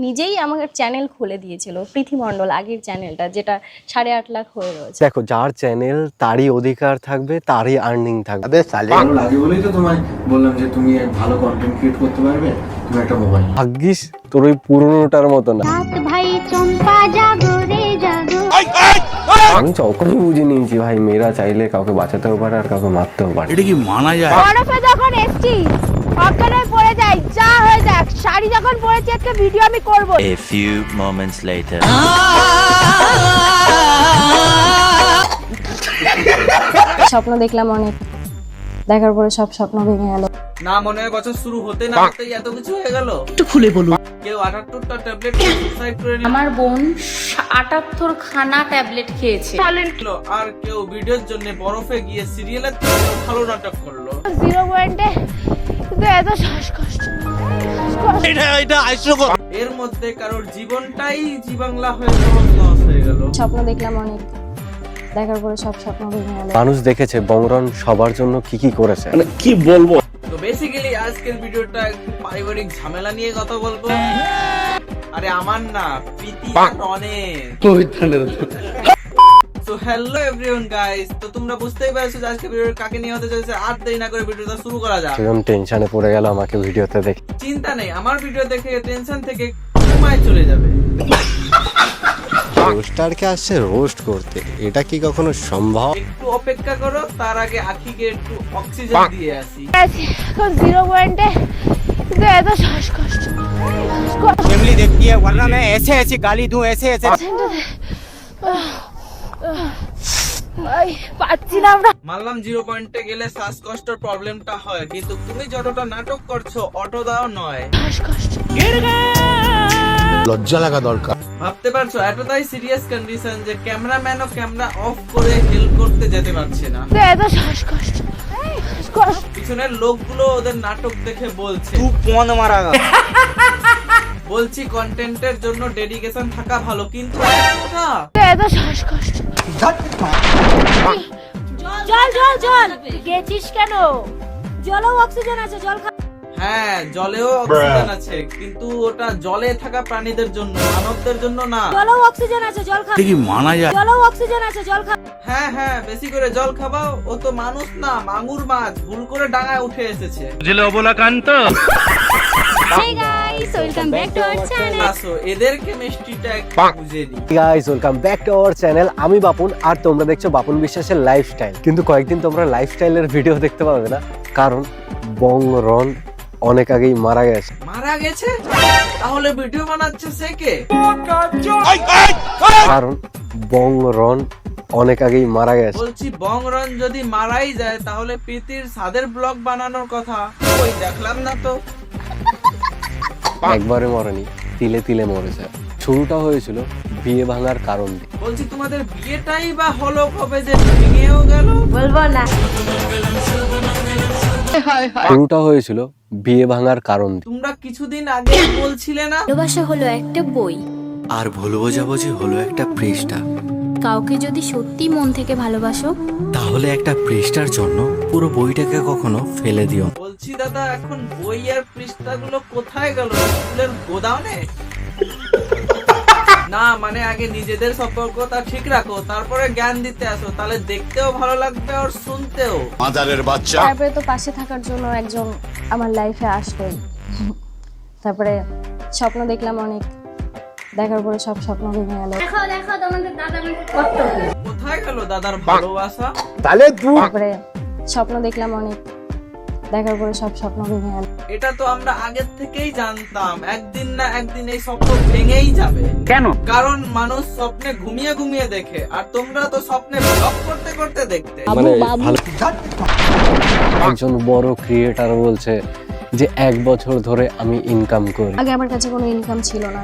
নিজেই আমার চ্যানেল খুলে দিয়েছিল, প্রীতি মণ্ডল, আগের চ্যানেলটা যেটা 8.5 লাখ হয়ে রয়েছে। দেখো, যার চ্যানেল তারই অধিকার থাকবে, তারই আর্নিং থাকবে। লাগে বলেই তো তোমায় বললাম যে তুমি ভালো কন্টেন্ট ক্রিয়েট করতে পারবে, তুমি একটা মোবাইল। ভাগ্যিস তোর ওই পুরোনোটার মতো না। ভাই চম্পা জাগো রে জাগো। আমি যখনই বুঝে নিয়েছি ভাই, মেয়েরা চাইলে কাউকে বাঁচাতেও পারে আর কাউকে মারতেও পারে। এটা কি মানা যায়? বরফে যখন এসছি অজ্ঞান হয়ে পড়ে যাই, যা হয়ে যাক, শাড়ি যখন পরেছি একটা ভিডিও আমি করব। A few moments later. স্বপ্ন দেখলাম অনেক, দেখার পরে সব স্বপ্ন ভেঙে গেল। না মনে হয় বছর শুরু হতে না হতেই এত কিছু হয়ে গেল। একটু খুলে বলুন। কেউ 78টা ট্যাবলেট সুসাইড করে নিল, আমার বোন 78 খানা ট্যাবলেট খেয়েছে। আর কেউ ভিডিওর জন্য বরফে গিয়ে সিরিয়ালের ভালো নাটক করলো। 0 পয়েন্টে কিন্তু এত শ্বাসকষ্ট। এর মধ্যে কারোর জীবনটাই জীবাংলা হয়ে লস হয়ে গেল। স্বপ্ন দেখলাম অনেক, দেখার পরে সব স্বপ্ন ভেঙে গেল। মানুষ দেখেছে বংরন সবার জন্য কি কি করেছে। কি বলবো? তো বেসিক্যালি আজকের ভিডিওটা একটু পারিবারিক ঝামেলা নিয়ে কথা বলবো। আরে আমার না, প্রীতি আর অনেক। সো হ্যালো এভরিওয়ান গাইস, তো তোমরা বুঝতেই পারছো যে আজকে ভিডিওটা কাকে নিয়ে হতে চলেছে। আর দেরি না করে ভিডিওটা শুরু করা যাক। সেরকম টেনশনে পড়ে গেল আমাকে ভিডিওতে দেখে। চিন্তা নেই, আমার ভিডিও দেখে টেনশন থেকে ঘুমায় চলে যাবে। রোস্টারকে আসছে রোস্ট করতে, এটা কি কখনো সম্ভব? একটু অপেক্ষা করো, তার আগে আখিকে একটু অক্সিজেন দিয়ে আসি। এখন 0 পয়েন্টে কিন্তু এত শ্বাসকষ্ট। फैमिली देखती है वरना मैं ऐसे ऐसे गाली दूं, ऐसे ऐसे। পাচ্ছিলাম না। মানলাম 0 পয়েন্টে গেলে শ্বাসকষ্টের প্রবলেমটা হয়, কিন্তু তুমি যতটা নাটক করছো অতটাও নয়। শ্বাসকষ্ট। লজ্জা লাগা দরকার। ভাবতে পারছো এতটাই সিরিয়াস কন্ডিশন যে ক্যামেরাম্যানও ক্যামেরা অফ করে হেল্প করতে যেতে পারছে না। এত শ্বাসকষ্ট। পিছনের লোকগুলো ওদের নাটক দেখে বলছে तू कौन मारागा? বলছি কন্টেন্টের জন্য ডেডিকেশন থাকা ভালো, কিন্তু এত শ্বাসকষ্ট। জল জল জল গেছিস কেন? জলেও অক্সিজেন আছে, জল খা। হ্যাঁ, জলেও অক্সিজেন আছে, কিন্তু ওটা জলে থাকা প্রাণীদের জন্য, মানবদের জন্য না। জলেও অক্সিজেন আছে, জল খা। এটা কি মানা যায়? জলেও অক্সিজেন আছে, জল খা। হ্যাঁ হ্যাঁ, বেশি করে জল খাবাও। ও তো মানুষ না, মাগুর মাছ, ভুল করে ডাঙায় উঠে এসেছে। Hey guys, welcome back to our channel. আসো এদের কেমিস্ট্রিটা একটু বুঝে নিই। Guys, welcome back to our channel. আমি বাপুন আর তোমরা দেখছো বাপুন বিশ্বাসের লাইফস্টাইল। কিন্তু কয়েকদিন তোমরা লাইফস্টাইলের ভিডিও দেখতে পাবে না, কারণ বংরন অনেক আগেই মারা গেছে। মারা গেছে? তাহলে ভিডিও বানাচ্ছে সে কে? কারণ বংরন অনেক আগেই মারা গেছে। বলছি বংরন যদি মারাই যায় তাহলে প্রীতির সাদের ব্লগ বানানোর কথা ওই দেখলাম না তো। একবারে মরেনি, তিলে তিলে মরেছে। শুরুটা হয়েছিল বিয়ে ভাঙার কারণ দিয়ে। বলছি তোমাদের বিয়েটাই বা হলো কবে যে ভেঙেও গেল? বলবো না। শুরুটা হয়েছিল বিয়ে ভাঙার কারণ দিয়ে। তোমরা কিছুদিন আগে বলছিলে না ভালোবাসা হলো একটা বই, আর ভুল বোঝাবুঝি হলো একটা পৃষ্ঠা। কাউকে যদি সত্যি মন থেকে ভালোবাসো তাহলে একটা পৃষ্ঠার জন্য পুরো বইটাকে কখনো ফেলে দিও না। বলছি দাদা, এখন বই আর পৃষ্ঠাগুলো কোথায় গেল? স্কুলের গোদামে? না মানে আগে নিজেদের সম্পর্কটা ঠিক রাখো, তারপরে জ্ঞান দিতে আসো, তাহলে দেখতেও ভালো লাগবে আর শুনতেও। তারপরে তো পাশে থাকার জন্য একজন আমার লাইফে আসলোই। তারপরে স্বপ্ন দেখলাম অনেক, দেখার পরে সব স্বপ্ন ভেঙে গেল। দেখো দেখো তোমাদের দাদা আমাকে কত কোথায় গেল দাদার ভালোবাসা? তারপরে স্বপ্ন দেখলাম অনেক, দেখার পরে সব স্বপ্ন ভেঙে গেল। এটা তো আমরা আগের থেকেই জানতাম, একদিন না একদিন এই স্বপ্ন ভেঙেই যাবে। কেন? কারণ মানুষ স্বপ্নে ঘুমিয়ে ঘুমিয়ে দেখে, আর তোমরা তো স্বপ্নে ব্লগ করতে করতে দেখতে। মানে ভালো একজন বড় ক্রিয়েটার বলছে যে 1 বছর ধরে আমি ইনকাম করি। আগে আমার কাছে কোনো ইনকাম ছিল না,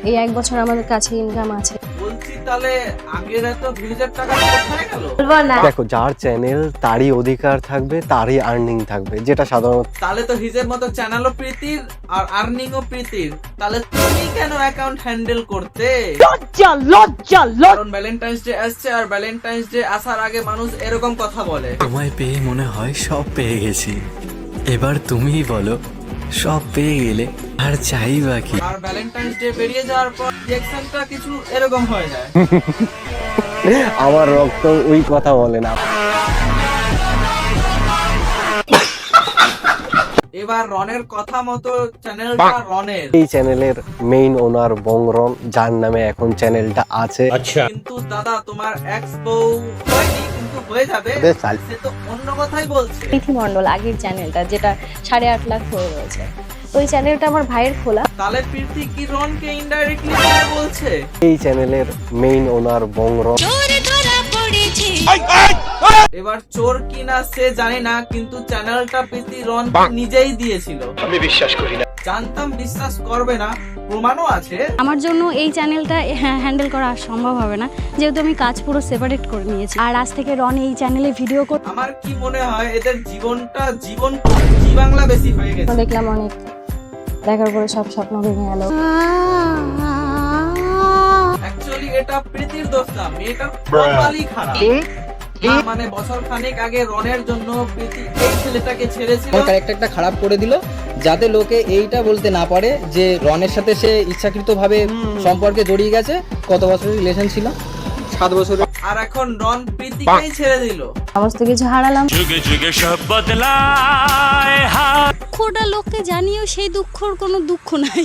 এই 1 বছর আমাদের কাছে ইনকাম আছে। বলছি তাহলে আগের এত ভিউজের টাকা কোথায় গেল? বলবো না। দেখো, যার চ্যানেল তারই অধিকার থাকবে, তারই আর্নিং থাকবে, যেটা সাধারণত। তাহলে তো হিজের মতো চ্যানেলও প্রীতির আর আর্নিংও প্রীতির, তাহলে তুমি কেন অ্যাকাউন্ট হ্যান্ডেল করতে? লজ্জা লজ্জা লজ্জা। কারণ ভ্যালেন্টাইন্স ডে আসছে, আর ভ্যালেন্টাইন্স ডে আসার আগে মানুষ এরকম কথা বলে। তোমায় পেয়ে মনে হয় সব পেয়ে গেছি। এবার তুমিই বলো, সব পেয়ে গেলে আর চাই বাকি। আর ভ্যালেন্টাইন্স ডে বেরিয়ে যাওয়ার পর রিঅ্যাকশনটা কিছু এরকম হয়ে যায়। আমার রক্ত ওই কথা বলে না। এবার রনের কথা মতো চ্যানেলটা রনের, এই চ্যানেলের মেইন ওনার বংরন, যার নামে এখন চ্যানেলটা আছে। কিন্তু দাদা তোমার এক্স বউ হয়নি, কিন্তু হয়ে যাবে, সে তো অন্য কথাই বলছে। প্রীতি মণ্ডল আগের চ্যানেলটা যেটা 8.5 লাখ হয়ে রয়েছে, ওই চ্যানেলটা আমার ভাইয়ের খোলা। তাহলে প্রীতি কি রনকে ইনডাইরেক্টলি বলছে? এই চ্যানেলের মেইন ওনার বংরন। এবার চোর কিনা সে জানি না, কিন্তু চ্যানেলটা প্রীতি রন নিজেই দিয়েছিল। আমি বিশ্বাস করি না। জানতাম বিশ্বাস করবে না, প্রমাণও আছে। আমার জন্য এই চ্যানেলটা হ্যান্ডেল করা আর সম্ভব হবে না, যেহেতু আমি কাজ পুরো সেপারেট করে নিয়েছি। আর আজ থেকে রন এই চ্যানেলে ভিডিও করে। আমার কি মনে হয় এদের জীবনটা জীবন জি বাংলা বেশি হয়ে গেছে। দেখলাম অনেক, দেখার পরে সব স্বপ্ন ভেঙে গেল। অ্যাকচুয়ালি এটা প্রীতির দোষ না, মেয়েটার কপালই খারাপ। মানে বছর খানেক আগে রনের জন্য প্রীতি এই ছেলেটাকে ছেড়েছিল। ক্যারেক্টারটা খারাপ করে দিল, যাতে লোকে এইটা বলতে না পারে যে রনের সাথে সে ইচ্ছাকৃতভাবে সম্পর্কে জড়িয়ে গেছে। কত বছরের রিলেশন ছিল? 7 বছরের। আর এখন রন প্রীতিকেই ছেড়ে দিল। সমস্ত কিছু হারালাম। দুঃখটা লোককে জানিয়েও সেই দুঃখর কোনো দুঃখ নাই।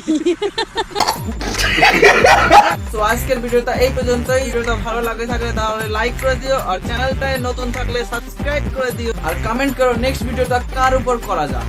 তো আজকের ভিডিওটা এই পর্যন্তই। ভিডিওটা ভালো লাগে থাকলে তাহলে লাইক করে দিও, আর চ্যানেলটায় নতুন থাকলে সাবস্ক্রাইব করে দিও, আর কমেন্ট করো নেক্সট ভিডিওটা কার উপর করা যায়।